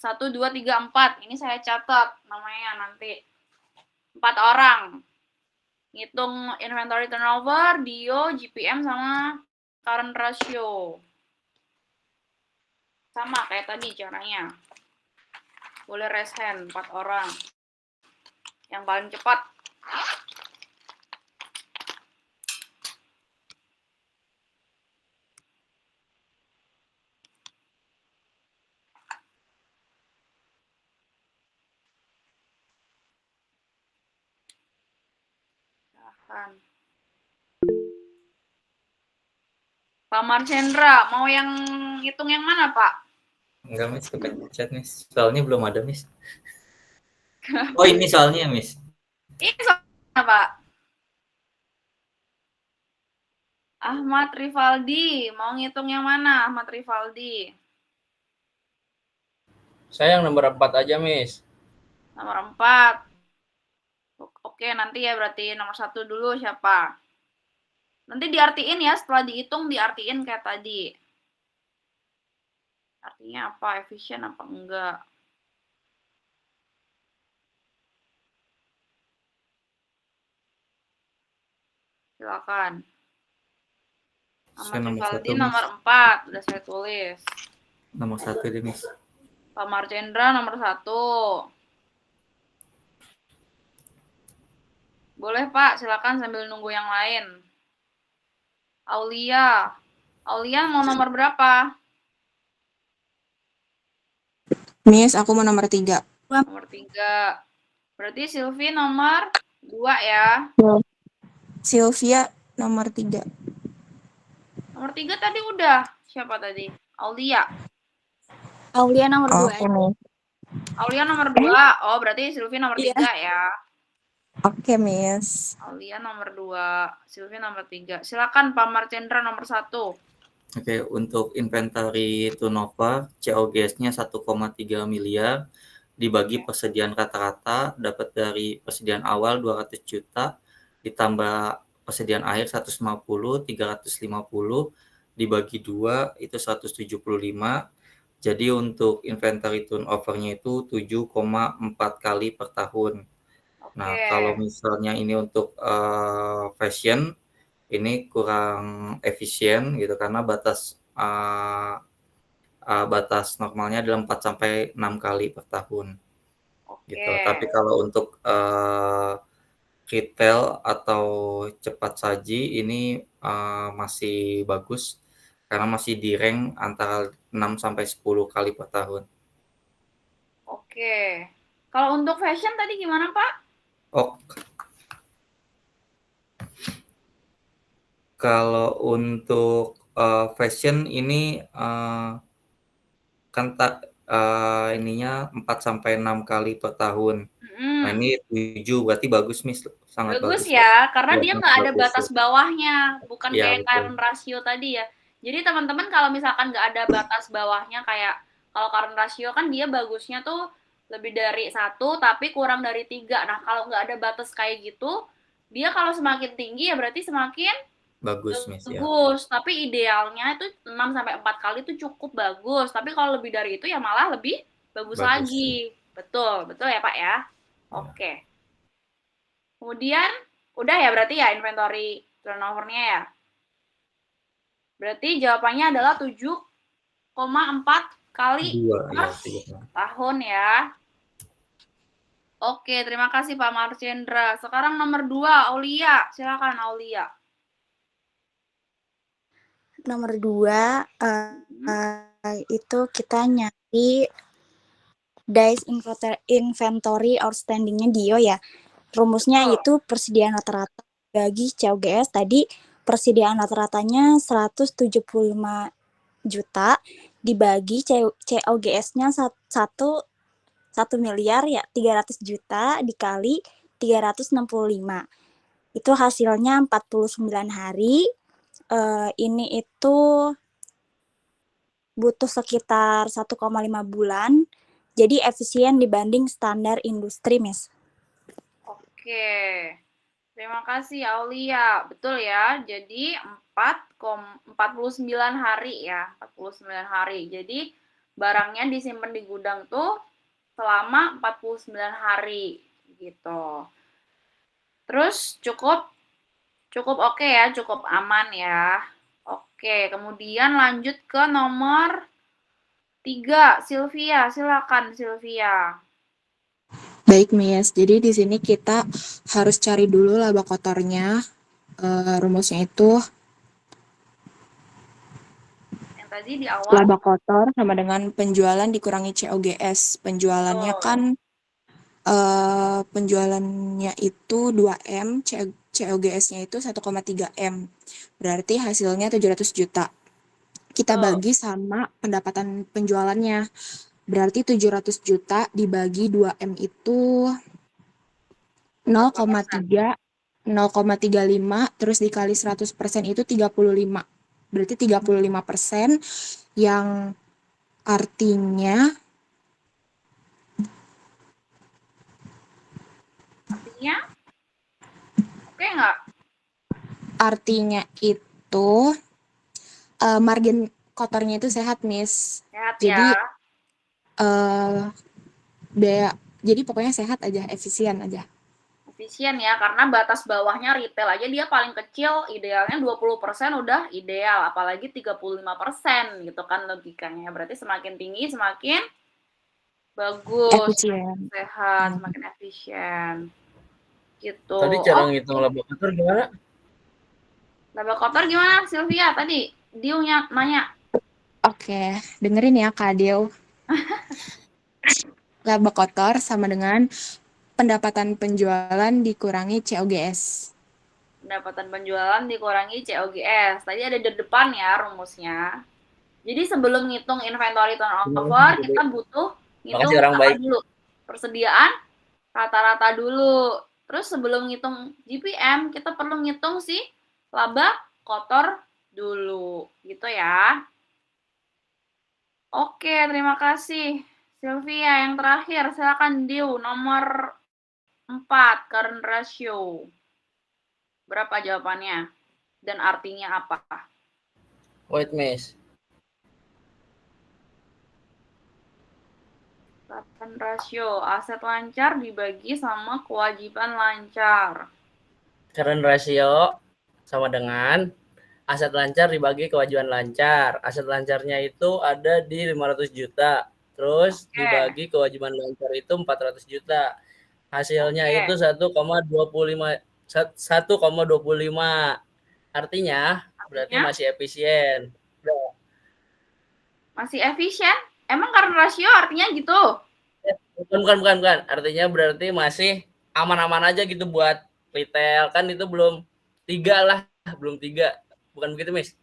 1, 2, 3, 4. Ini saya catat namanya nanti. 4 orang. Ngitung inventory turnover, DIO, GPM, sama current ratio. Sama kayak tadi caranya. Boleh raise hand 4 orang. Yang paling cepat. Silahkan. Pak Marcendra, mau yang hitung yang mana, Pak? Enggak, Miss, kepencet, Miss. Soalnya belum ada, Miss. Oh, ini soalnya, Miss. Ini soalnya, Pak. Ahmad Rivaldi, mau ngitung yang mana, Ahmad Rivaldi? Saya yang nomor 4 aja, Miss. Nomor 4. Oke, nanti ya berarti nomor 1 dulu siapa? Nanti diartiin ya, setelah dihitung diartiin kayak tadi. Artinya apa? Efisien apa enggak? Silakan. Ahmad Rivaldi nomor 4, udah saya tulis. Nomor 1 deh, Miss. Pak Marcendra nomor 1. Boleh Pak, silakan sambil nunggu yang lain. Aulia. Aulia mau nomor berapa? Miss, aku mau nomor 3. Nomor 3. Berarti Silvi nomor 2 ya. Sylvia nomor 3. Nomor 3 tadi udah. Siapa tadi? Aulia. Aulia nomor 2. Aulia nomor 2. Oh, berarti Silvi nomor 3 ya. Oke, Miss. Aulia nomor 2, Silvi nomor 3. Silakan Pak Marcendra nomor 1. Oke, untuk inventory turnover, COGS-nya 1,3 miliar, dibagi persediaan rata-rata, dapat dari persediaan awal 200 juta, ditambah persediaan akhir 150, 350, dibagi 2, itu 175. Jadi untuk inventory turnover-nya itu 7,4 kali per tahun. Nah, kalau misalnya ini untuk fashion, ini kurang efisien gitu karena batas normalnya adalah 4 sampai 6 kali per tahun. Gitu. Tapi kalau untuk retail atau cepat saji ini masih bagus karena masih di rank antara 6 sampai 10 kali per tahun. Oke. Kalau untuk fashion tadi gimana, Pak? Oh. Kalau untuk fashion ini kan ininya 4 sampai 6 kali per tahun. Nah, ini 7 berarti bagus, Miss. Sangat bagus ya, karena ya, dia nggak ada batas ya. bawahnya, bukan Ya, kayak current ratio tadi ya. Jadi teman-teman kalau misalkan nggak ada batas bawahnya kayak kalau current ratio kan dia bagusnya tuh lebih dari 1 tapi kurang dari 3. Nah, kalau nggak ada batas kayak gitu, dia kalau semakin tinggi ya berarti semakin bagus, Miss, ya. bagus. Tapi idealnya itu 6 sampai 4 kali itu cukup bagus. Tapi kalau lebih dari itu ya malah lebih bagus lagi. Betul, betul ya, Pak ya? Oke. Kemudian udah ya berarti ya inventory turnover-nya ya. Berarti jawabannya adalah 7,4 kali per tahun ya. Oke, terima kasih Pak Marcendra. Sekarang nomor 2, Aulia. Silakan Aulia. Nomor 2 itu kita nyari days inventory outstanding-nya DIO ya. Rumusnya itu persediaan rata-rata bagi COGS. Tadi persediaan rata-ratanya 175 juta dibagi COGS-nya 1 miliar ya 300 juta dikali 365. Itu hasilnya 49 hari. Ini itu butuh sekitar 1,5 bulan. Jadi efisien dibanding standar industri, Miss. Oke. Terima kasih Aulia. Betul ya. Jadi 49 hari ya. 49 hari. Jadi barangnya disimpan di gudang tuh selama 49 hari gitu. Terus cukup oke ya, cukup aman ya. Oke, kemudian lanjut ke nomor 3, Sylvia. Silakan Sylvia. Baik, Miss. Jadi di sini kita harus cari dulu laba kotornya. Rumusnya itu Yang tadi di awal. laba kotor sama dengan penjualan dikurangi COGS. Penjualannya kan penjualannya itu 2M, COGS-nya itu 1,3 M. Berarti hasilnya 700 juta. Kita bagi sama pendapatan penjualannya. Berarti 700 juta dibagi 2M itu 0,3, 0,35, terus dikali 100% itu 35. Berarti 35% yang artinya oke nggak? Artinya itu margin kotornya itu sehat, Miss. Sehat Jadi ya. Jadi pokoknya sehat aja, efisien aja. Efisien ya, karena batas bawahnya retail aja dia paling kecil, idealnya 20% udah ideal, apalagi 35% gitu kan logikanya. Berarti semakin tinggi semakin bagus, efisien. Sehat, semakin efisien. Gitu. Tadi cara ngitung laba kotor gimana? Laba kotor gimana, Sylvia? Tadi Diunya nanya. Oke, dengerin ya Kak Dio. Laba kotor sama dengan pendapatan penjualan dikurangi COGS. Pendapatan penjualan dikurangi COGS. Tadi ada di depan ya rumusnya. Jadi sebelum ngitung inventory turnover, kita butuh ngitung apa dulu? Persediaan rata-rata dulu. Terus sebelum ngitung GPM, kita perlu ngitung si laba kotor dulu. Gitu ya. Oke, terima kasih. Sylvia, yang terakhir, silakan Diu, nomor 4, current ratio. Berapa jawabannya? Dan artinya apa? Wait, Miss. Current ratio, aset lancar dibagi sama kewajiban lancar. Current ratio sama dengan aset lancar dibagi kewajiban lancar. Aset lancarnya itu ada di 500 juta. Terus dibagi kewajiban lancar itu 400 juta. Hasilnya itu 1,25. Artinya berarti masih efisien. Masih efisien? Emang current ratio artinya gitu? Bukan. Artinya berarti masih aman-aman aja gitu buat retail. Kan itu belum 3. Bukan begitu, Miss?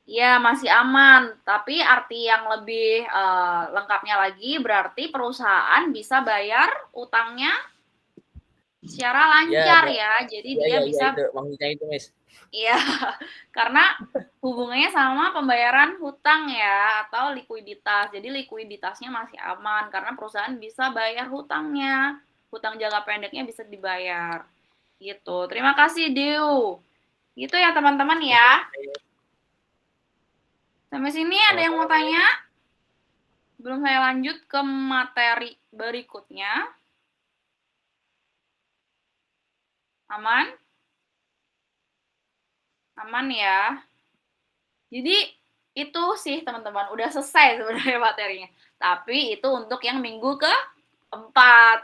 Ya, masih aman. Tapi arti yang lebih lengkapnya lagi berarti perusahaan bisa bayar utangnya secara lancar ya. Jadi dia bisa. Itu, maksudnya itu, Miss. Iya, karena hubungannya sama pembayaran hutang ya atau likuiditas. Jadi likuiditasnya masih aman karena perusahaan bisa bayar hutangnya. Hutang jangka pendeknya bisa dibayar. Gitu. Terima kasih, Diu. Gitu ya, teman-teman ya. Sampai sini ada yang mau tanya? Sebelum saya lanjut ke materi berikutnya. Aman? Aman ya. Jadi itu sih teman-teman, udah selesai sebenarnya materinya. Tapi itu untuk yang minggu ke-4.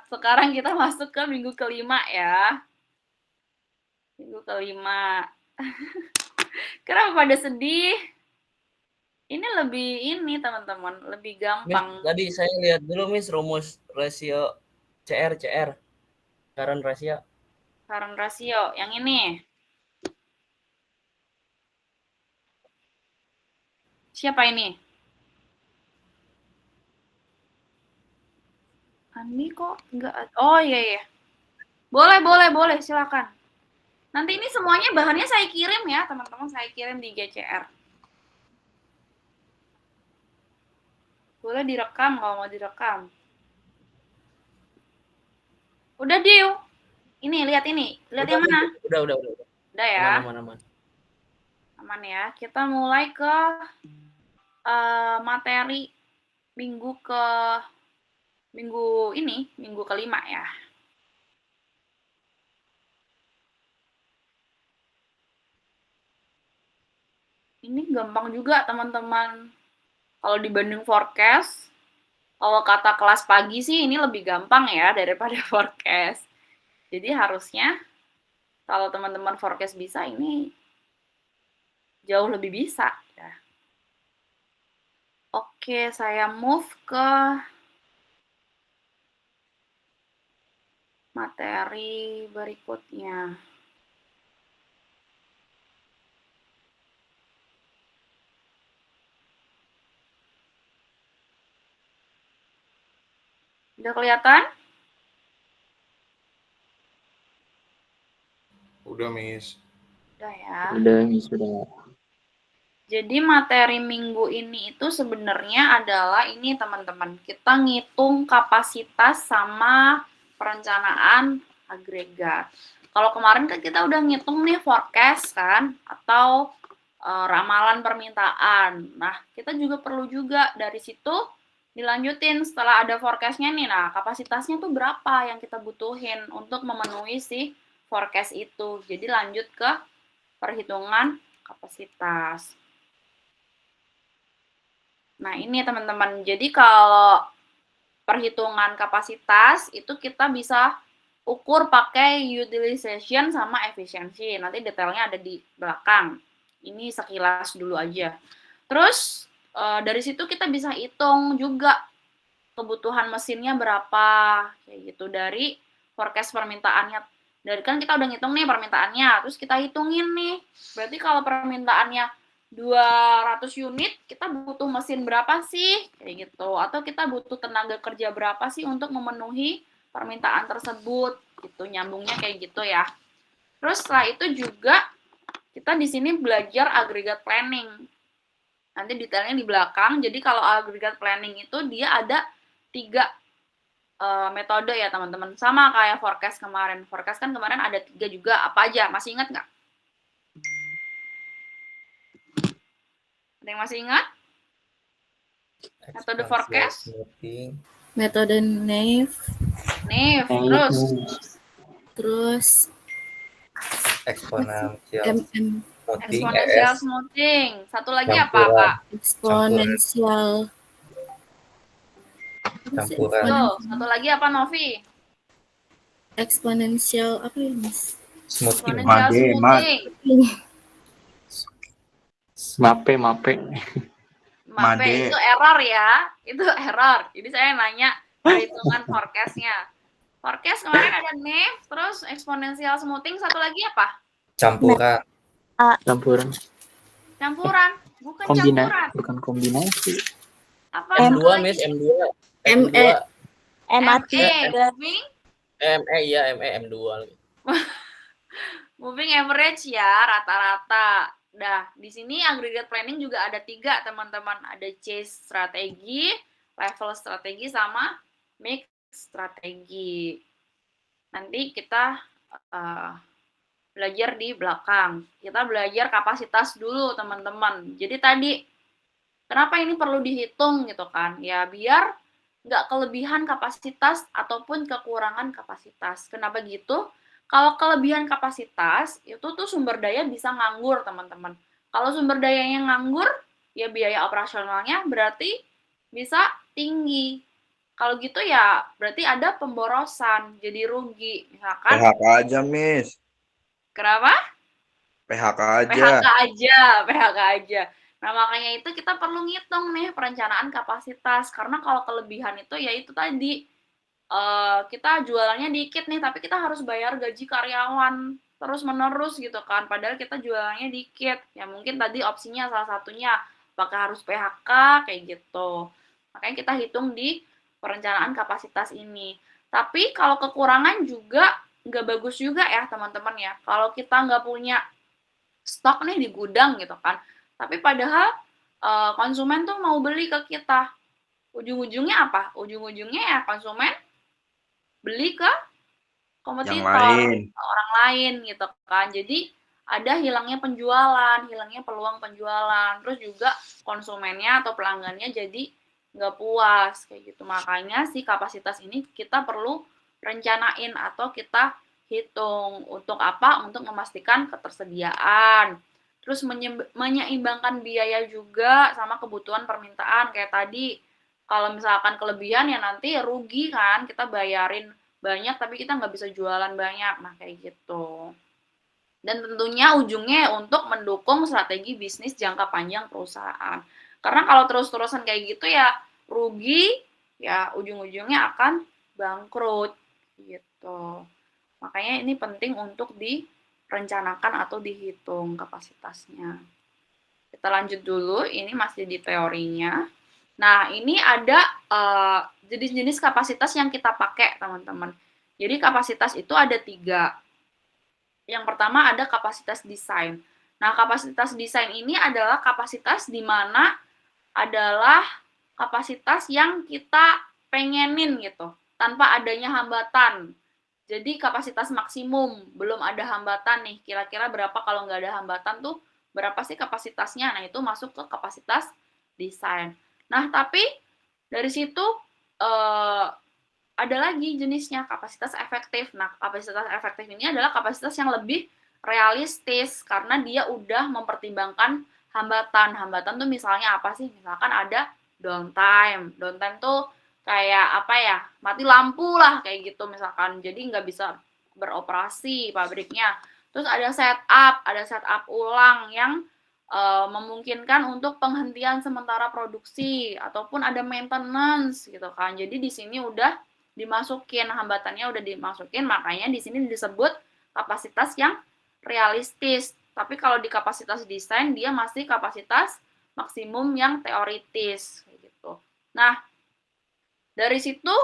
Sekarang kita masuk ke minggu ke-5 ya. Minggu ke-5. Kenapa pada sedih? Ini lebih teman-teman, lebih gampang. Miss, tadi saya lihat dulu Miss rumus rasio CR. Current ratio. Current ratio yang ini. Siapa ini? Andi kok enggak? Oh iya. Boleh, silakan. Nanti ini semuanya bahannya saya kirim ya, teman-teman, saya kirim di GCR. Boleh direkam kalau mau direkam. Udah, Diu. Ini, lihat ini. Lihat yang mana? Udah. Udah ya? Aman. Aman ya. Kita mulai ke materi minggu kelima ya. Ini gampang juga teman-teman. Kalau dibanding forecast, kalau kata kelas pagi sih ini lebih gampang ya daripada forecast. Jadi harusnya kalau teman-teman forecast bisa, ini jauh lebih bisa ya. Oke, saya move ke materi berikutnya. Udah kelihatan? Udah, Miss. Udah ya. Udah, Miss, udah. Jadi materi minggu ini itu sebenarnya adalah ini teman-teman. Kita ngitung kapasitas sama perencanaan agregat. Kalau kemarin kan kita udah ngitung nih forecast kan, atau ramalan permintaan. Nah, kita juga perlu juga dari situ dilanjutin setelah ada forecast-nya nih. Nah, kapasitasnya tuh berapa yang kita butuhin untuk memenuhi si forecast itu. Jadi lanjut ke perhitungan kapasitas. Nah, ini teman-teman. Jadi kalau perhitungan kapasitas itu kita bisa ukur pakai utilization sama efisiensi. Nanti detailnya ada di belakang. Ini sekilas dulu aja. Terus dari situ kita bisa hitung juga kebutuhan mesinnya berapa, kayak gitu, dari forecast permintaannya. Dari kan kita udah ngitung nih permintaannya, terus kita hitungin nih. Berarti kalau permintaannya 200 unit, kita butuh mesin berapa sih? Kayak gitu. Atau kita butuh tenaga kerja berapa sih untuk memenuhi permintaan tersebut? Gitu, nyambungnya kayak gitu ya. Terus setelah itu juga kita di sini belajar aggregate planning. Nanti detailnya di belakang. Jadi kalau aggregate planning itu dia ada 3 metode ya teman-teman. Sama kayak forecast kemarin. Forecast kan kemarin ada 3 juga. Apa aja? Masih ingat nggak? Ada yang masih ingat? Metode forecast? Metode Naive. Terus Eksponensial Exponential smoothing. Satu lagi apa, Pak? Eksponensial. Campuran. Tuh, satu lagi apa, Novi? Eksponensial apa ya, Mas? Smoothing. Exponential smoothing. Mape. Mape itu error ya. Itu error. Jadi saya nanya perhitungan forecast-nya. Forecast kemarin ada Naive, terus exponential smoothing, satu lagi apa? Campuran. Campuran. Bukan campuran. Bukan kombinasi. Apa? M2, Miss, M2. ME. MAT. M2. Moving average ya, rata-rata. Nah, di sini aggregate planning juga ada 3, teman-teman. Ada chase strategi, level strategi, sama mix strategi. Nanti kita belajar di belakang. Kita belajar kapasitas dulu, teman-teman. Jadi tadi, kenapa ini perlu dihitung gitu kan? Ya, biar nggak kelebihan kapasitas ataupun kekurangan kapasitas. Kenapa gitu? Kalau kelebihan kapasitas, itu tuh sumber daya bisa nganggur, teman-teman. Kalau sumber dayanya nganggur, ya biaya operasionalnya berarti bisa tinggi. Kalau gitu ya berarti ada pemborosan, jadi rugi. Misalkan PHK aja, Miss. Kenapa? PHK aja. Nah, makanya itu kita perlu ngitung nih perencanaan kapasitas. Karena kalau kelebihan itu ya itu tadi, kita jualannya dikit nih, tapi kita harus bayar gaji karyawan terus-menerus gitu kan. Padahal kita jualannya dikit. Ya mungkin tadi opsinya salah satunya, apakah harus PHK, kayak gitu. Makanya kita hitung di perencanaan kapasitas ini. Tapi kalau kekurangan juga nggak bagus juga ya teman-teman ya. Kalau kita nggak punya stok nih di gudang gitu kan, tapi padahal konsumen tuh mau beli ke kita, ujung-ujungnya apa? Ujung-ujungnya ya konsumen beli ke kompetitor, orang lain gitu kan. Jadi ada hilangnya penjualan, hilangnya peluang penjualan, terus juga konsumennya atau pelanggannya jadi nggak puas kayak gitu. Makanya si kapasitas ini kita perlu rencanain atau kita hitung untuk apa? Untuk memastikan ketersediaan. Terus menyeimbangkan biaya juga sama kebutuhan permintaan kayak tadi. Kalau misalkan kelebihan ya nanti rugi kan, kita bayarin banyak tapi kita nggak bisa jualan banyak. Nah kayak gitu. Dan tentunya ujungnya untuk mendukung strategi bisnis jangka panjang perusahaan. Karena kalau terus-terusan kayak gitu ya rugi, ya ujung-ujungnya akan bangkrut gitu. Makanya ini penting untuk direncanakan atau dihitung kapasitasnya. Kita lanjut dulu, ini masih di teorinya. Nah, ini ada jenis-jenis kapasitas yang kita pakai, teman-teman. Jadi kapasitas itu ada 3. Yang pertama ada kapasitas desain. Nah, kapasitas desain ini adalah kapasitas di mana adalah kapasitas yang kita pengenin gitu, tanpa adanya hambatan. Jadi kapasitas maksimum, belum ada hambatan nih. Kira-kira berapa kalau nggak ada hambatan tuh, berapa sih kapasitasnya? Nah, itu masuk ke kapasitas desain. Nah, tapi dari situ ada lagi jenisnya kapasitas efektif. Nah, kapasitas efektif ini adalah kapasitas yang lebih realistis karena dia udah mempertimbangkan hambatan. Hambatan tuh misalnya apa sih? Misalkan ada downtime. Downtime tuh kayak apa ya? Mati lampu lah kayak gitu misalkan. Jadi nggak bisa beroperasi pabriknya. Terus ada setup ulang yang memungkinkan untuk penghentian sementara produksi ataupun ada maintenance gitu kan. Jadi di sini udah dimasukin, hambatannya udah dimasukin, makanya di sini disebut kapasitas yang realistis. Tapi kalau di kapasitas desain dia masih kapasitas maksimum yang teoritis gitu. Nah, dari situ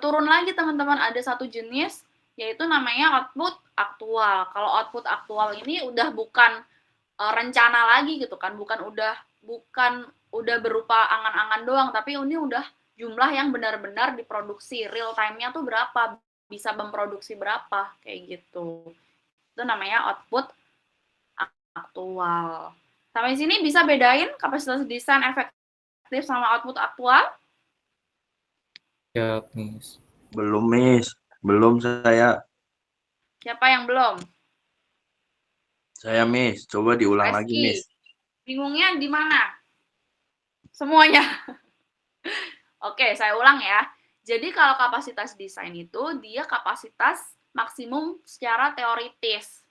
turun lagi teman-teman, ada satu jenis yaitu namanya output aktual. Kalau output aktual ini udah bukan rencana lagi gitu kan, bukan udah berupa angan-angan doang, tapi ini udah jumlah yang benar-benar diproduksi, real time-nya tuh berapa, bisa memproduksi berapa, kayak gitu. Itu namanya output aktual. Sampai sini bisa bedain kapasitas desain efektif sama output aktual? Ya, Miss. Belum, Miss. Belum saya. Siapa yang belum? Saya, Miss. Coba diulang lagi, Miss. Bingungnya di mana? Semuanya. Oke, saya ulang ya. Jadi kalau kapasitas desain itu dia kapasitas maksimum secara teoritis.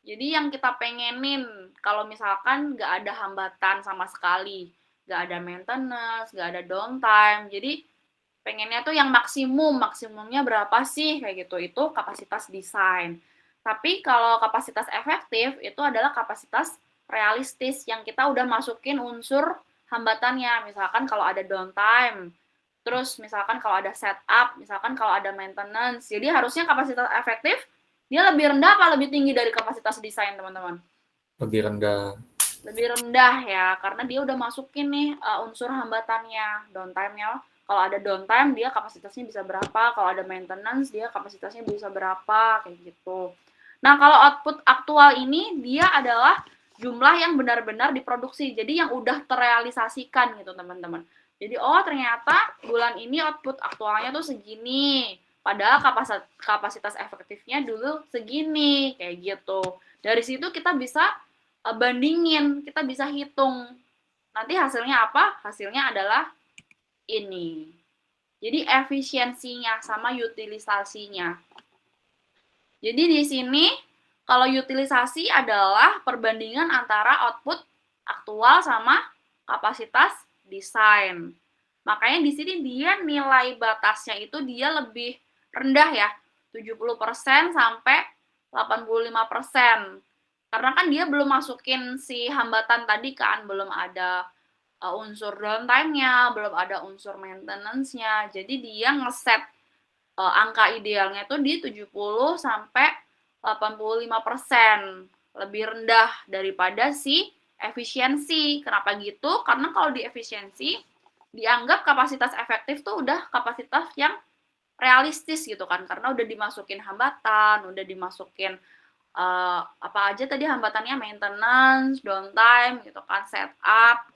Jadi yang kita pengenin, kalau misalkan nggak ada hambatan sama sekali, nggak ada maintenance, nggak ada downtime, jadi pengennya tuh yang maksimumnya berapa sih, kayak gitu, itu kapasitas desain. Tapi kalau kapasitas efektif, itu adalah kapasitas realistis, yang kita udah masukin unsur hambatannya, misalkan kalau ada downtime, terus misalkan kalau ada setup, misalkan kalau ada maintenance, jadi harusnya kapasitas efektif, dia lebih rendah apa lebih tinggi dari kapasitas desain, teman-teman? Lebih rendah. Lebih rendah ya, karena dia udah masukin nih unsur hambatannya, downtime-nya. Kalau ada downtime, dia kapasitasnya bisa berapa, kalau ada maintenance, dia kapasitasnya bisa berapa, kayak gitu. Nah, kalau output aktual ini, dia adalah jumlah yang benar-benar diproduksi, jadi yang udah terrealisasikan gitu, teman-teman. Jadi, oh ternyata bulan ini output aktualnya tuh segini, padahal kapasitas efektifnya dulu segini, kayak gitu. Dari situ kita bisa bandingin, kita bisa hitung. Nanti hasilnya apa? Hasilnya adalah ini. Jadi efisiensinya sama utilisasinya. Jadi di sini kalau utilisasi adalah perbandingan antara output aktual sama kapasitas desain. Makanya di sini dia nilai batasnya itu dia lebih rendah ya, 70% sampai 85%. Karena kan dia belum masukin si hambatan tadi kan, belum ada unsur downtime-nya, belum ada unsur maintenance-nya. Jadi dia ngeset angka idealnya itu di 70 sampai 85%. Lebih rendah daripada si efisiensi. Kenapa gitu? Karena kalau di efisiensi dianggap kapasitas efektif tuh udah kapasitas yang realistis gitu kan, karena udah dimasukin hambatan, udah dimasukin apa aja tadi hambatannya, maintenance, downtime gitu kan, setup.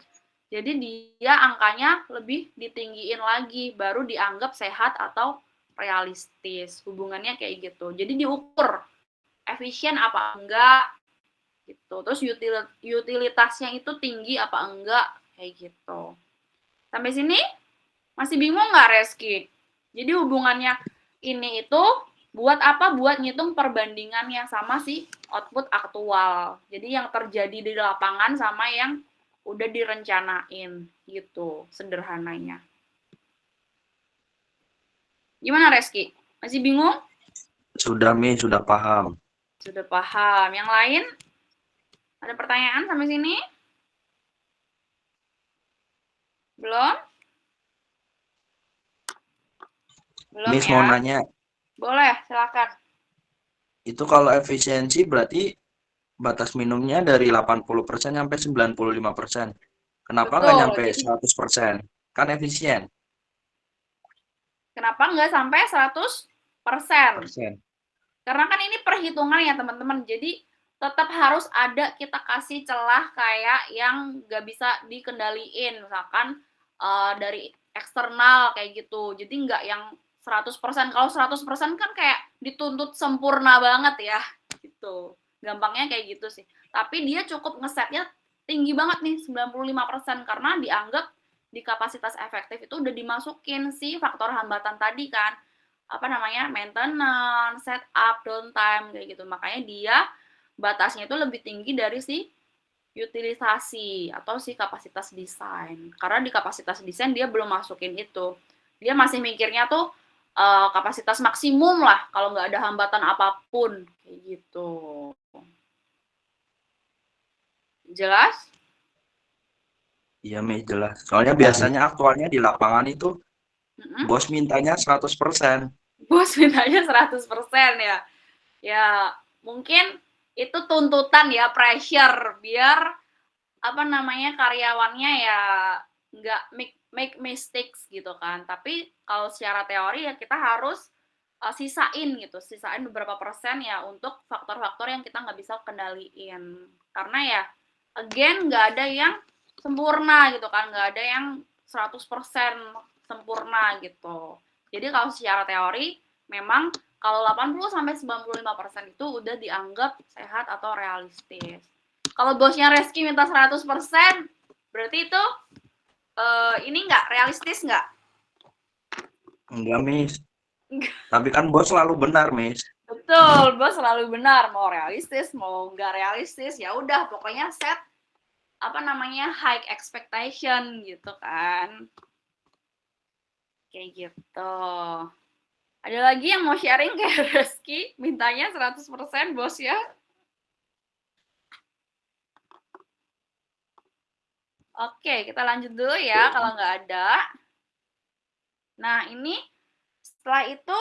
Jadi dia angkanya lebih ditinggiin lagi, baru dianggap sehat atau realistis. Hubungannya kayak gitu. Jadi diukur efisien apa enggak gitu. Terus utilitasnya itu tinggi apa enggak kayak gitu. Sampai sini masih bingung nggak Reski? Jadi hubungannya ini itu buat apa? Buat ngitung perbandingannya sama si output aktual. Jadi yang terjadi di lapangan sama yang udah direncanain gitu sederhananya. Gimana Reski? Masih bingung? Sudah, Miss, sudah paham. Sudah paham. Yang lain? Ada pertanyaan sampai sini? Belum? Belum Miss ya? mau nanya, Boleh, silakan. itu kalau efisiensi berarti batas minimumnya dari 80% sampai 95%. Kenapa nggak Betul. nyampe Jadi 100%? Kan efisien. kenapa nggak sampai 100%? Persen. Karena kan ini perhitungan ya teman-teman. Jadi tetap harus ada kita kasih celah kayak yang nggak bisa dikendaliin. Misalkan dari eksternal kayak gitu. Jadi nggak yang 100%. Kalau 100% kan kayak dituntut sempurna banget ya. Gitu. Gampangnya kayak gitu sih. Tapi dia cukup ngesetnya tinggi banget nih, 95%. Karena dianggap di kapasitas efektif itu udah dimasukin si faktor hambatan tadi kan. Apa namanya, maintenance, setup, downtime kayak gitu. Makanya dia batasnya itu lebih tinggi dari si utilisasi atau si kapasitas desain. Karena di kapasitas desain dia belum masukin itu. Dia masih mikirnya tuh kapasitas maksimum lah kalau nggak ada hambatan apapun kayak gitu. Jelas? Iya, Miss, jelas. Soalnya biasanya aktualnya di lapangan itu bos mintanya 100%. Bos mintanya 100% ya. Ya, mungkin itu tuntutan ya, pressure biar apa namanya karyawannya ya nggak make mistakes gitu kan. Tapi kalau secara teori ya kita harus sisain gitu, sisain beberapa persen ya untuk faktor-faktor yang kita nggak bisa kendaliin. Karena ya again nggak ada yang sempurna gitu kan, nggak ada yang 100% sempurna gitu. Jadi kalau secara teori memang kalau 80-95% itu udah dianggap sehat atau realistis. Kalau bosnya Reski minta 100%, berarti itu ini nggak realistis nggak? Enggak, Miss. Tapi kan bos selalu benar, Miss. Betul, bos selalu benar. Mau realistis, mau nggak realistis, ya udah pokoknya set apa namanya high expectation gitu kan. Kayak gitu. Ada lagi yang mau sharing kayak Reski, mintanya 100% bos ya? Oke, kita lanjut dulu ya kalau nggak ada. Nah, ini setelah itu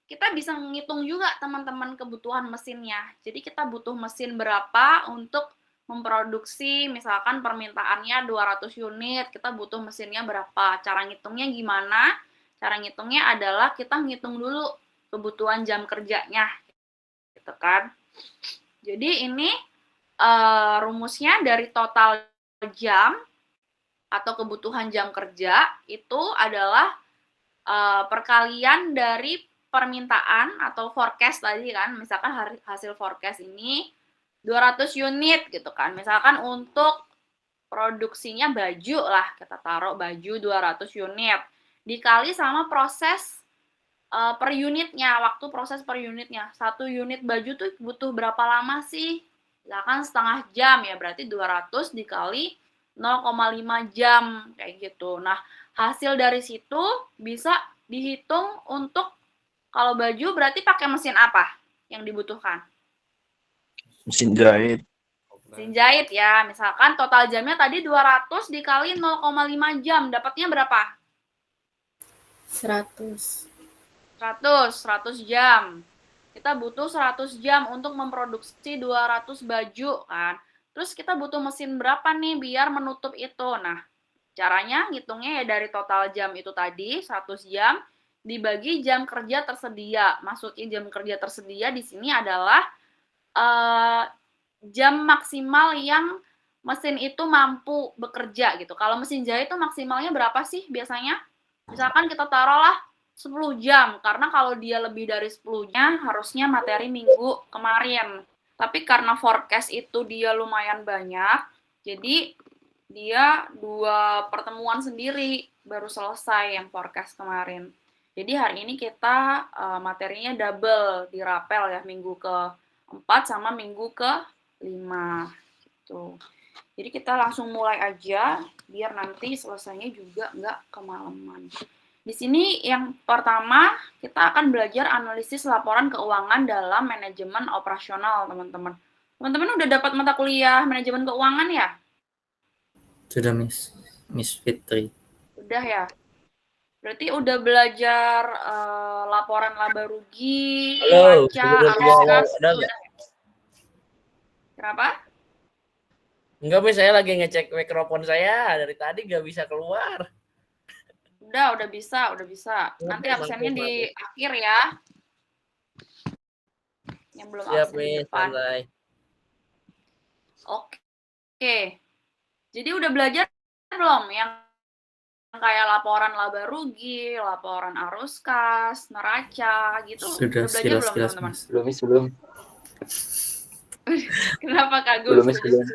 kita bisa menghitung juga teman-teman kebutuhan mesinnya. Jadi kita butuh mesin berapa untuk memproduksi, misalkan permintaannya 200 unit, kita butuh mesinnya berapa. Cara ngitungnya gimana? Cara ngitungnya adalah kita ngitung dulu kebutuhan jam kerjanya. Gitu kan. Jadi ini rumusnya dari total jam atau kebutuhan jam kerja itu adalah perkalian dari permintaan atau forecast tadi kan, misalkan hasil forecast ini 200 unit gitu kan, misalkan untuk produksinya baju lah, kita taruh baju 200 unit, dikali sama proses per unitnya, waktu proses per unitnya, 1 unit baju tuh butuh berapa lama sih? Misalkan setengah jam ya, berarti 200 dikali 0,5 jam kayak gitu. Nah, hasil dari situ bisa dihitung untuk kalau baju berarti pakai mesin apa yang dibutuhkan? Mesin jahit. Mesin jahit ya. Misalkan total jamnya tadi 200 dikali 0,5 jam, dapatnya berapa? 100 jam. Kita butuh 100 jam untuk memproduksi 200 baju kan. Terus kita butuh mesin berapa nih biar menutup itu? Nah, caranya ngitungnya ya dari total jam itu tadi, 100 jam, dibagi jam kerja tersedia. Maksudnya jam kerja tersedia di sini adalah jam maksimal yang mesin itu mampu bekerja gitu. Kalau mesin jahit itu maksimalnya berapa sih biasanya? Misalkan kita taruhlah 10 jam, karena kalau dia lebih dari 10-nya harusnya materi minggu kemarin. Tapi karena forecast itu dia lumayan banyak, jadi dia 2 pertemuan sendiri baru selesai yang forecast kemarin. Jadi hari ini kita materinya double dirapel ya, minggu ke-4 sama minggu ke-5 gitu. Jadi kita langsung mulai aja biar nanti selesainya juga nggak kemalaman. Di sini yang pertama kita akan belajar analisis laporan keuangan dalam manajemen operasional, teman-teman. Teman-teman udah dapat mata kuliah manajemen keuangan ya? Sudah, Miss Fitri. Udah ya. Berarti udah belajar laporan laba rugi, neraca, arus kas, udah ya? Kenapa? Enggak, Miss, saya lagi ngecek mikrofon saya dari tadi nggak bisa keluar. Udah bisa. Nanti absennya di akhir ya. Yang belum Siap, absen di Miss, depan. santai. Oke. Jadi udah belajar belum yang kayak laporan laba rugi, laporan arus kas, neraca gitu? Sudah, udah belajar belum, jelas, teman-teman? Belum, Miss, belum. Kenapa kagum? Belum, Miss, belum.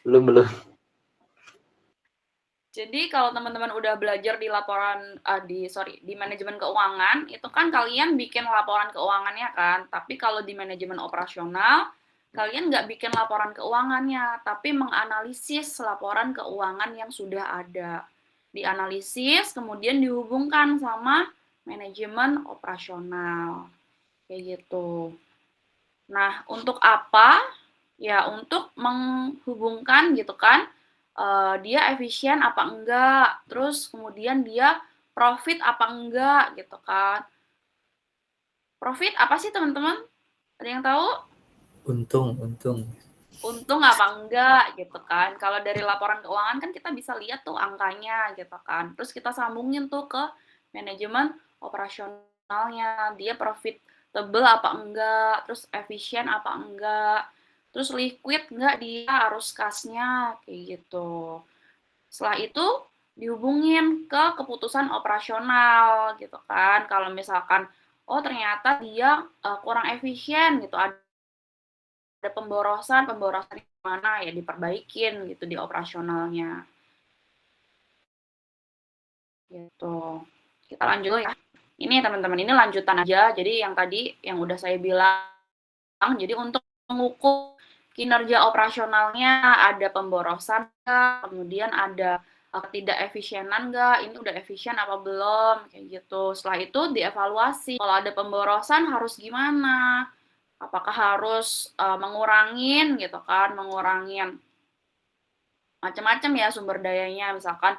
Belum. Jadi kalau teman-teman udah belajar di laporan di manajemen keuangan, itu kan kalian bikin laporan keuangannya kan. Tapi kalau di manajemen operasional, kalian nggak bikin laporan keuangannya, tapi menganalisis laporan keuangan yang sudah ada. Dianalisis, kemudian dihubungkan sama manajemen operasional. Kayak gitu. Nah, untuk apa? Ya, untuk menghubungkan gitu kan, dia efisien apa enggak, terus kemudian dia profit apa enggak gitu kan. Profit apa sih teman-teman? Ada yang tahu? Untung. Untung apa enggak gitu kan. Kalau dari laporan keuangan kan kita bisa lihat tuh angkanya gitu kan. Terus kita sambungin tuh ke manajemen operasionalnya. Dia profitable apa enggak, terus efisien apa enggak, terus liquid enggak dia arus kasnya kayak gitu. Setelah itu dihubungin ke keputusan operasional gitu kan. Kalau misalkan ternyata dia kurang efisien gitu, ada pemborosan mana ya diperbaikin gitu di operasionalnya. Gitu. Kita lanjut ya. Ini teman-teman, ini lanjutan aja. Jadi yang tadi yang udah saya bilang, jadi untuk mengukur kinerja operasionalnya ada pemborosan nggak, kemudian ada tidak efisienan nggak, ini udah efisien apa belum, kayak gitu. Setelah itu dievaluasi, kalau ada pemborosan harus gimana, apakah harus mengurangin gitu kan, mengurangin macam-macam ya sumber dayanya, misalkan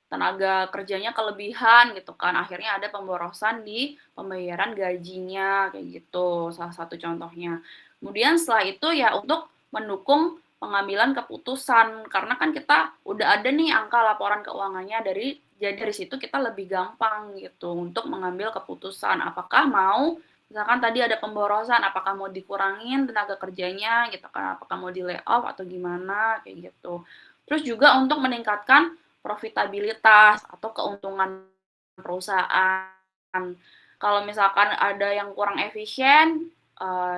tenaga kerjanya kelebihan gitu kan, akhirnya ada pemborosan di pembayaran gajinya kayak gitu, salah satu contohnya. Kemudian setelah itu ya untuk mendukung pengambilan keputusan, karena kan kita udah ada nih angka laporan keuangannya, jadi dari situ kita lebih gampang gitu untuk mengambil keputusan, apakah mau misalkan tadi ada pemborosan, apakah mau dikurangin tenaga kerjanya gitu kan, apakah mau di layoff atau gimana kayak gitu. Terus juga untuk meningkatkan profitabilitas atau keuntungan perusahaan. Kalau misalkan ada yang kurang efisien,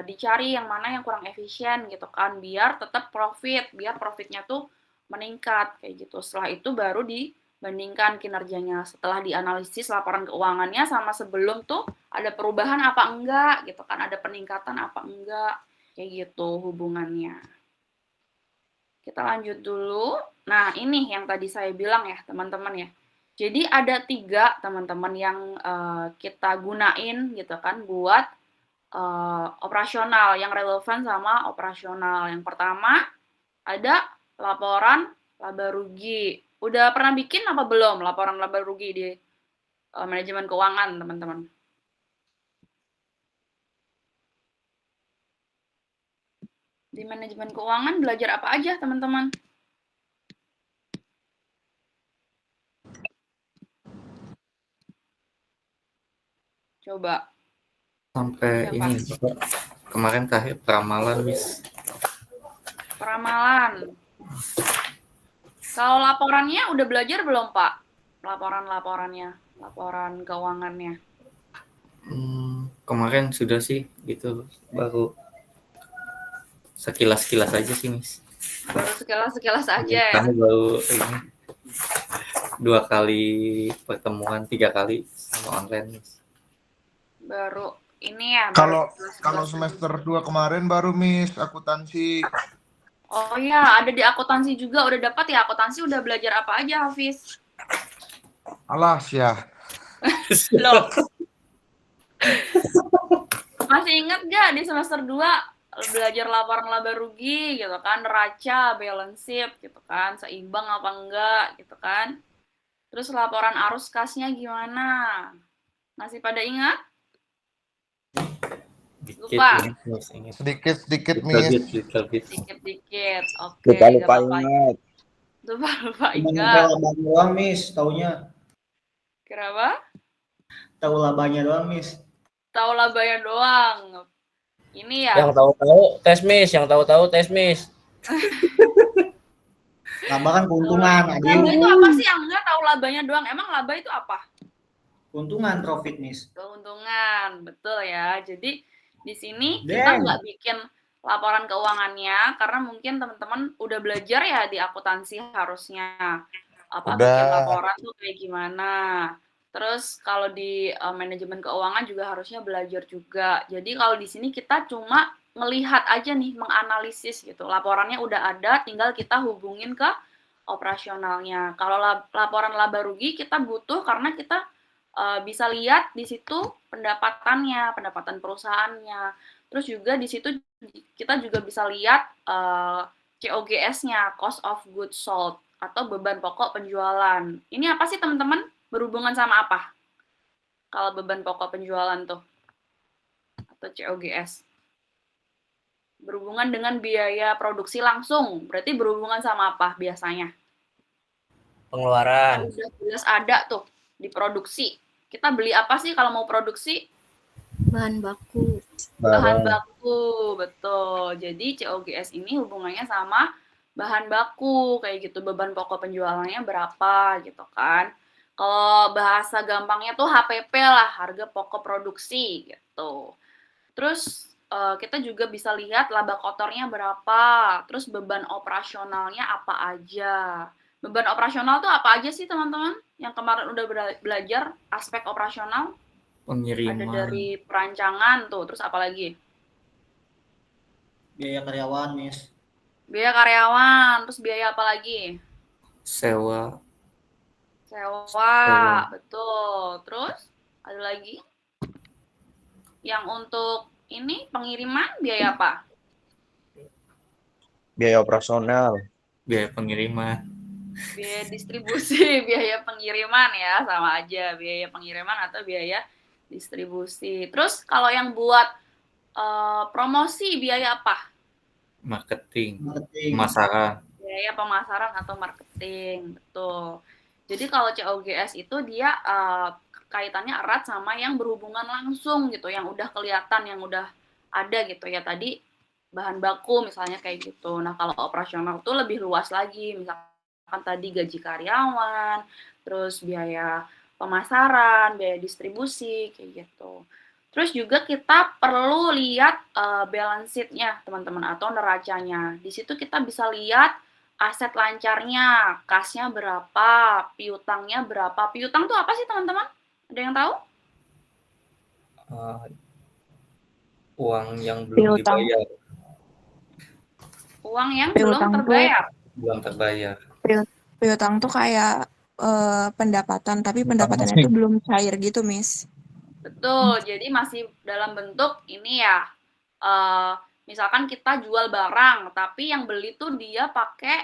dicari yang mana yang kurang efisien gitu kan, biar tetap profit, biar profitnya tuh meningkat kayak gitu. Setelah itu baru dibandingkan kinerjanya. Setelah dianalisis laporan keuangannya sama sebelum tuh ada perubahan apa enggak gitu kan, ada peningkatan apa enggak, kayak gitu hubungannya. Kita lanjut dulu. Nah, ini yang tadi saya bilang ya, teman-teman ya. Jadi ada 3 teman-teman yang kita gunain gitu kan buat operasional, yang relevan sama operasional. Yang pertama ada laporan laba rugi. Udah pernah bikin apa belum laporan laba rugi di manajemen keuangan, teman-teman? Di manajemen keuangan belajar apa aja, teman-teman? Coba. Sampai Siapa? ini, Bapak. Kemarin terakhir peramalan, Miss. Peramalan. Kalau laporannya udah belajar belum, Pak? Laporan-laporannya, laporan keuangannya. Kemarin sudah sih, gitu. Baru sekilas-sekilas aja sih, Miss. Baru sekilas-sekilas aja ya? Kami baru ini 2 kali pertemuan, 3 kali sama online, Miss. Baru ini ya? Kalau baru semester 2 kemarin baru Miss akuntansi. Oh ya, ada di akuntansi juga. Udah dapat ya akuntansi, udah belajar apa aja, Hafiz? Alas ya. Loh. Masih ingat gak di semester 2 belajar laporan laba rugi gitu kan, neraca, balance sheet gitu kan, seimbang apa enggak gitu kan. Terus laporan arus kasnya gimana? Masih pada ingat? Lupa. Sedikit Miss. Dikit-dikit. Oke. Lupa ingat. Lupa Cuma ingat. labanya doang, Miss, taunya. Kenapa? Tahu labanya doang, Miss. Tahu labanya doang. Ini ya. Yang tahu-tahu tes Miss, yang tahu-tahu tes Miss. Laba kan keuntungan. Laba itu apa sih? Yang enggak tahu labanya doang. Emang laba itu apa? Keuntungan, profit, Miss. Keuntungan, betul ya. Jadi di sini kita nggak bikin laporan keuangannya karena mungkin teman-teman udah belajar ya di akuntansi harusnya bikin laporan tuh kayak gimana. Terus kalau di manajemen keuangan juga harusnya belajar juga. Jadi kalau di sini kita cuma ngelihat aja nih, menganalisis gitu. Laporannya udah ada, tinggal kita hubungin ke operasionalnya. Kalau laporan laba rugi kita butuh karena kita bisa lihat di situ pendapatannya, pendapatan perusahaannya. Terus juga di situ kita juga bisa lihat COGS-nya, cost of goods sold, atau beban pokok penjualan. Ini apa sih teman-teman? Berhubungan sama apa? Kalau beban pokok penjualan tuh, atau COGS. Berhubungan dengan biaya produksi langsung. Berarti berhubungan sama apa biasanya? Pengeluaran. Udah jelas ada tuh di produksi. Kita beli apa sih kalau mau produksi? Bahan baku. Bahan baku, betul. Jadi COGS ini hubungannya sama bahan baku, kayak gitu. Beban pokok penjualannya berapa gitu kan. Kalau bahasa gampangnya tuh HPP lah, harga pokok produksi gitu. Terus kita juga bisa lihat laba kotornya berapa, terus beban operasionalnya apa aja. Beban operasional tuh apa aja sih teman-teman? Yang kemarin udah belajar aspek operasional? Pengiriman. Ada dari perancangan tuh, terus apa lagi? Biaya karyawan, Miss. Biaya karyawan, terus biaya apa lagi? Sewa. Betul. Terus ada lagi? Yang untuk ini pengiriman biaya apa? Biaya operasional. Biaya pengiriman. Biaya distribusi, biaya pengiriman ya, sama aja. Biaya pengiriman atau biaya distribusi. Terus kalau yang buat promosi biaya apa? Marketing. Pemasaran. Biaya pemasaran atau marketing, betul. Jadi kalau COGS itu dia kaitannya erat sama yang berhubungan langsung gitu, yang udah kelihatan, yang udah ada gitu ya tadi bahan baku misalnya kayak gitu. Nah kalau operasional tuh lebih luas lagi, misalkan tadi gaji karyawan, terus biaya pemasaran, biaya distribusi kayak gitu. Terus juga kita perlu lihat balance sheet-nya teman-teman atau neracanya. Di situ kita bisa lihat aset lancarnya, kasnya berapa, piutangnya berapa. Piutang tuh apa sih teman-teman? Ada yang tahu? Uang yang belum dibayar. Uang yang belum terbayar. Belum terbayar. Piutang tuh kayak pendapatan, tapi pendapatannya tuh belum cair gitu, Miss. Betul, jadi masih dalam bentuk ini ya, misalkan kita jual barang, tapi yang beli tuh dia pakai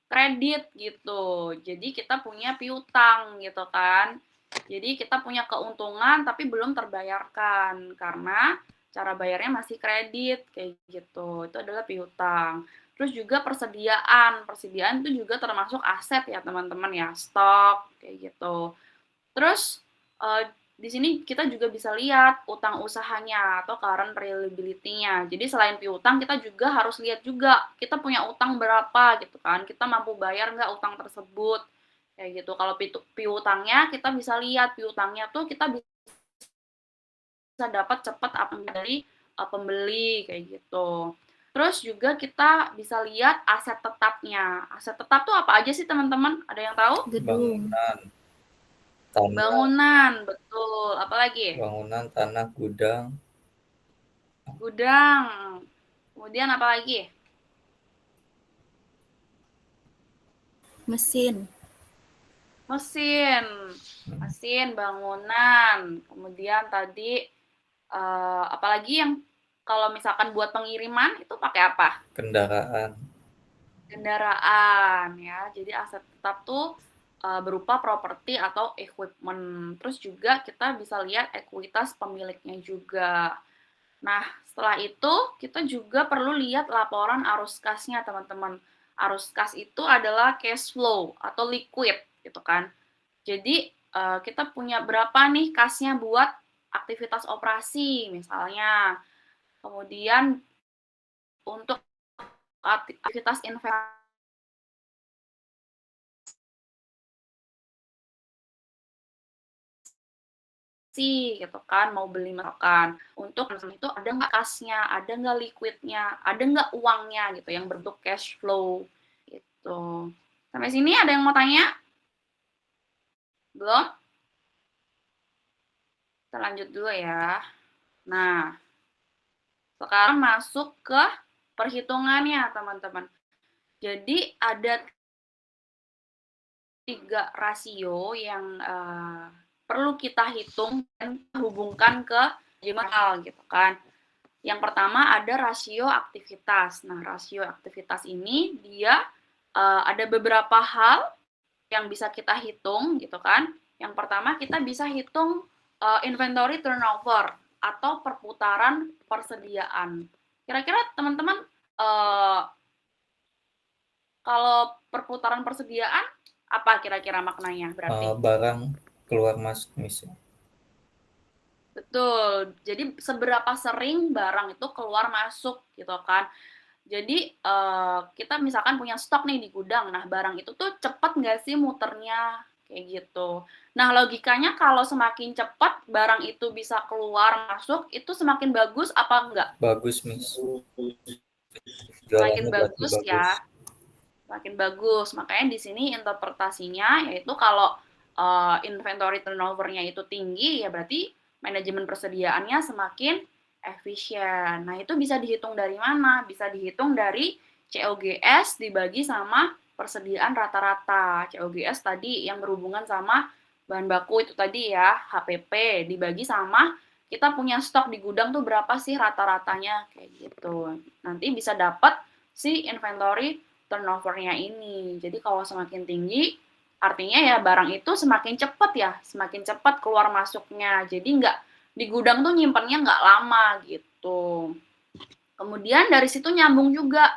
kredit gitu. Jadi kita punya piutang gitu kan. Jadi kita punya keuntungan tapi belum terbayarkan karena cara bayarnya masih kredit kayak gitu. Itu adalah piutang. Terus juga persediaan itu juga termasuk aset ya teman-teman ya, stok kayak gitu. Terus di sini kita juga bisa lihat utang usahanya atau current reliability-nya. Jadi selain piutang, kita juga harus lihat juga kita punya utang berapa gitu kan. Kita mampu bayar nggak utang tersebut. Kayak gitu. Kalau piutangnya, kita bisa lihat piutangnya tuh kita bisa dapat cepat apa dari pembeli kayak gitu. Terus juga kita bisa lihat aset tetapnya. Aset tetap tuh apa aja sih teman-teman? Ada yang tahu? Gedung. Tanah, Bangunan, betul. Apalagi? bangunan, tanah, gudang, Gudang. Kemudian apa lagi? Mesin. Mesin, bangunan. Kemudian tadi apalagi yang kalau misalkan buat pengiriman itu pakai apa? Kendaraan ya. Jadi aset tetap tuh berupa properti atau equipment. Terus juga kita bisa lihat ekuitas pemiliknya juga. Nah, setelah itu kita juga perlu lihat laporan arus kasnya, teman-teman. Arus kas itu adalah cash flow atau liquid, gitu kan. Jadi, kita punya berapa nih kasnya buat aktivitas operasi, misalnya. Kemudian, untuk aktivitas investasi, gitu kan, mau beli makan. Untuk itu ada nggak kasnya, ada nggak liquidnya, ada nggak uangnya gitu yang bentuk cash flow gitu. Sampai sini ada yang mau tanya? Belum? Kita lanjut dulu ya. Nah, sekarang masuk ke perhitungannya teman-teman. Jadi ada 3 rasio yang perlu kita hitung dan hubungkan ke jurnal gitu kan. Yang pertama ada rasio aktivitas. Nah, rasio aktivitas ini dia ada beberapa hal yang bisa kita hitung gitu kan. Yang pertama kita bisa hitung inventory turnover atau perputaran persediaan. Kira-kira teman-teman kalau perputaran persediaan apa kira-kira maknanya berarti? barang keluar masuk misalnya. Betul. Jadi seberapa sering barang itu keluar masuk gitu kan. Jadi kita misalkan punya stok nih di gudang. Nah, barang itu tuh cepat nggak sih muternya kayak gitu. Nah, logikanya kalau semakin cepat barang itu bisa keluar masuk, itu semakin bagus apa enggak? Bagus, Miss. Semakin bagus ya. Semakin bagus. Makanya di sini interpretasinya yaitu kalau inventory turnover-nya itu tinggi, ya berarti manajemen persediaannya semakin efisien. Nah, itu bisa dihitung dari mana? Bisa dihitung dari COGS dibagi sama persediaan rata-rata. COGS tadi yang berhubungan sama bahan baku itu tadi ya, HPP, dibagi sama kita punya stok di gudang tuh berapa sih rata-ratanya, kayak gitu. Nanti bisa dapat si inventory turnover-nya ini. Jadi kalau semakin tinggi, artinya ya barang itu semakin cepat ya, semakin cepat keluar masuknya. Jadi nggak di gudang tuh nyimpennya nggak lama gitu. Kemudian dari situ nyambung juga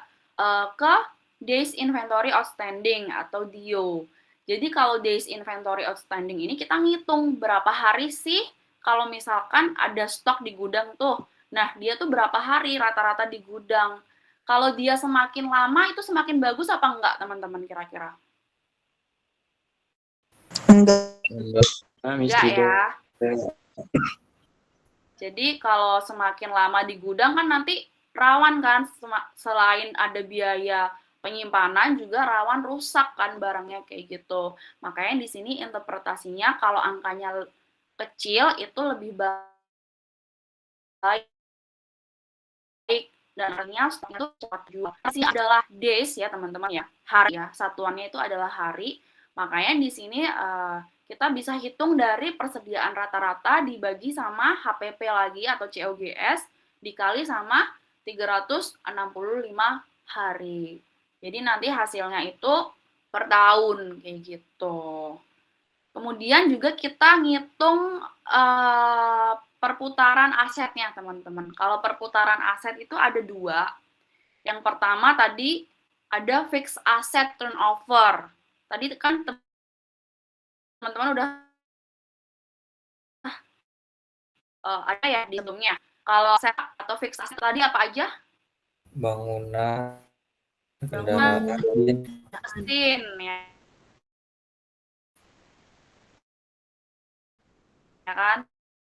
ke days inventory outstanding atau DIO. Jadi kalau days inventory outstanding ini kita ngitung berapa hari sih kalau misalkan ada stok di gudang tuh. Nah, dia tuh berapa hari rata-rata di gudang. Kalau dia semakin lama itu semakin bagus apa enggak, teman-teman kira-kira? Enggak. Enggak ya. Jadi kalau semakin lama di gudang kan nanti rawan kan, selain ada biaya penyimpanan juga rawan rusak kan barangnya kayak gitu. Makanya di sini interpretasinya kalau angkanya kecil itu lebih baik dan artinya stok itu cepat jual. Ini adalah days ya teman-teman ya, hari ya, satuannya itu adalah hari. Makanya di sini kita bisa hitung dari persediaan rata-rata dibagi sama HPP lagi atau COGS dikali sama 365 hari. Jadi nanti hasilnya itu per tahun kayak gitu. Kemudian juga kita ngitung perputaran asetnya, teman-teman. Kalau perputaran aset itu ada 2. Yang pertama tadi ada fixed asset turnover. Tadi kan teman-teman udah ada ya di sebelumnya. Kalau setup atau fix aset tadi apa aja? Bangunan, Bangunan, kendaraan, mesin, ya kan?